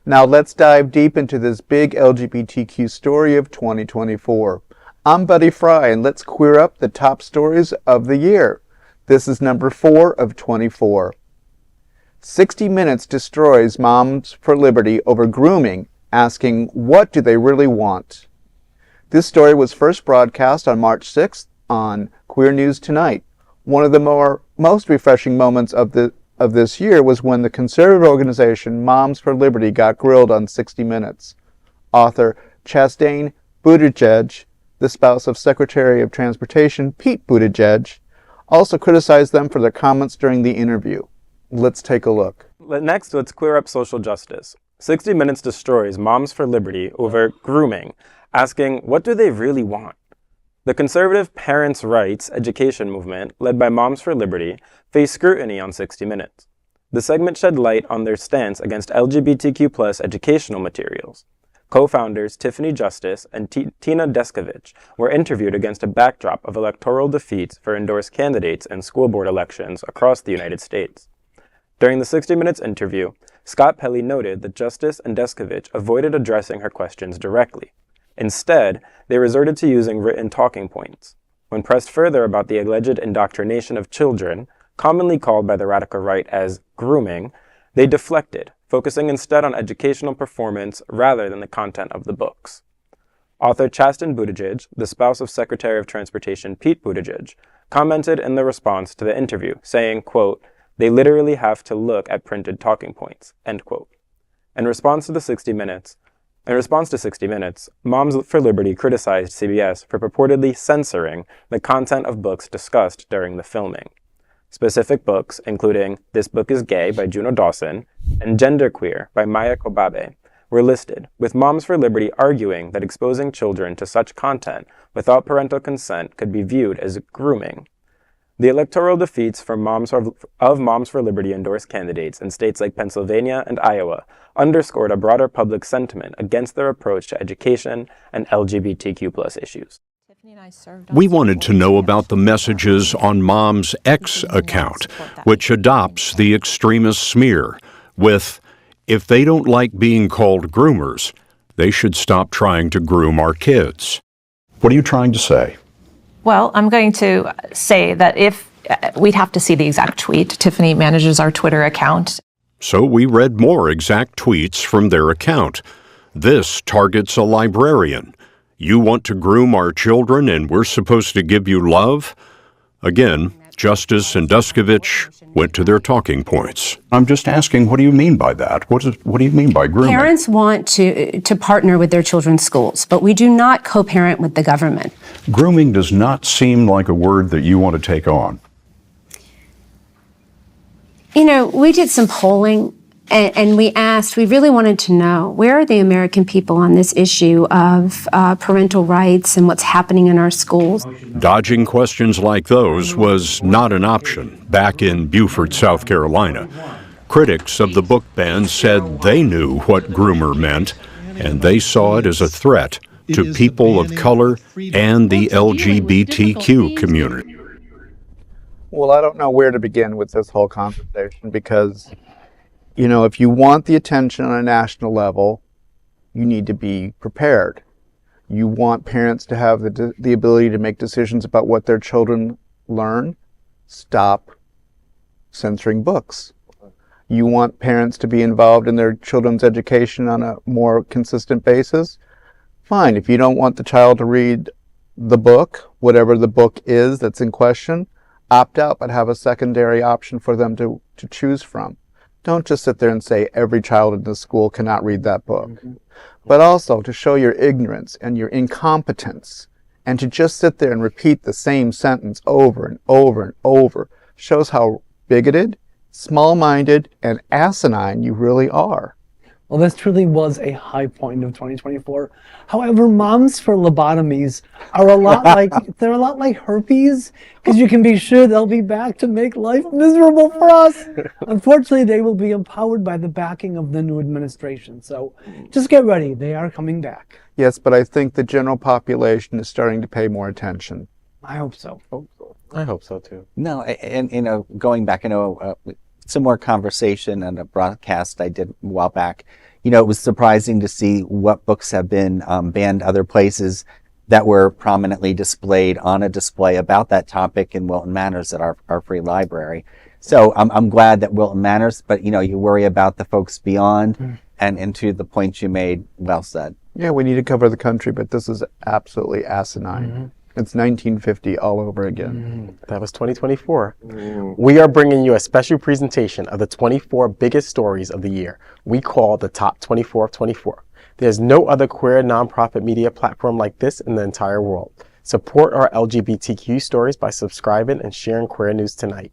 Now let's dive deep into this big LGBTQ story of 2024. I'm Buddy Fry, and let's queer up the top stories of the year. This is number 4 of 24. 60 Minutes destroys Moms for Liberty over grooming, asking what do they really want? This story was first broadcast on March 6th on Queer News Tonight. One of the most refreshing moments of this year was when the conservative organization Moms for Liberty got grilled on 60 Minutes. Author Chasten Buttigieg, the spouse of Secretary of Transportation Pete Buttigieg, also criticized them for their comments during the interview. Let's take a look. Next, let's queer up social justice. 60 Minutes destroys Moms for Liberty over grooming, asking what do they really want? The conservative parents' rights education movement, led by Moms for Liberty, faced scrutiny on 60 Minutes. The segment shed light on their stance against LGBTQ+ educational materials. Co-founders Tiffany Justice and Tina Descovich were interviewed against a backdrop of electoral defeats for endorsed candidates in school board elections across the United States. During the 60 Minutes interview, Scott Pelley noted that Justice and Descovich avoided addressing her questions directly. Instead, they resorted to using written talking points. When pressed further about the alleged indoctrination of children, commonly called by the radical right as grooming, they deflected, focusing instead on educational performance rather than the content of the books. Author Chasten Buttigieg, the spouse of Secretary of Transportation Pete Buttigieg, commented in the response to the interview, saying, quote, "They literally have to look at printed talking points," end quote. In response to 60 Minutes, Moms for Liberty criticized CBS for purportedly censoring the content of books discussed during the filming. Specific books, including This Book is Gay by Juno Dawson and Genderqueer by Maya Kobabe, were listed, with Moms for Liberty arguing that exposing children to such content without parental consent could be viewed as grooming. The electoral defeats for Moms for Liberty endorsed candidates in states like Pennsylvania and Iowa underscored a broader public sentiment against their approach to education and LGBTQ+ issues. We wanted to know about the messages on Mom's X account, which adopts the extremist smear with, "If they don't like being called groomers, they should stop trying to groom our kids." What are you trying to say? Well, I'm going to say that if we'd have to see the exact tweet. Tiffany manages our Twitter account. So we read more exact tweets from their account. This targets a librarian. "You want to groom our children and we're supposed to give you love?" Again, Justice and Descovich went to their talking points. I'm just asking, what do you mean by that? What do you mean by grooming? Parents want to partner with their children's schools, but we do not co-parent with the government. Grooming does not seem like a word that you want to take on. You know, we did some polling and we really wanted to know, where are the American people on this issue of parental rights and what's happening in our schools? Dodging questions like those was not an option back in Beaufort, South Carolina. Critics of the book ban said they knew what groomer meant, and they saw it as a threat to people of color and the LGBTQ community. Well, I don't know where to begin with this whole conversation because, you know, if you want the attention on a national level, you need to be prepared. You want parents to have the ability to make decisions about what their children learn. Stop censoring books. You want parents to be involved in their children's education on a more consistent basis. Fine. If you don't want the child to read the book, whatever the book is that's in question, opt out, but have a secondary option for them to choose from. Don't just sit there and say every child in the school cannot read that book. But also to show your ignorance and your incompetence, and to just sit there and repeat the same sentence over and over and over shows how bigoted, small-minded, and asinine you really are. Well, this truly was a high point of 2024. However, Moms for Lobotomies are a lot like herpes, because you can be sure they'll be back to make life miserable for us. Unfortunately, they will be empowered by the backing of the new administration. So just get ready. They are coming back. Yes, but I think the general population is starting to pay more attention. I hope so. I hope so too. No, and you know, going back, I know some more conversation and a broadcast I did a while back. it was surprising to see what books have been banned other places that were prominently displayed on a display about that topic in Wilton Manors at our free library. So I'm glad that Wilton Manors, but you worry about the folks beyond, and to the points you made, well said. Yeah, we need to cover the country, but this is absolutely asinine. It's 1950 all over again. That was 2024. We are bringing you a special presentation of the 24 biggest stories of the year. We call the Top 24 of 24. There's no other queer nonprofit media platform like this in the entire world. Support our LGBTQ stories by subscribing and sharing Queer News Tonight.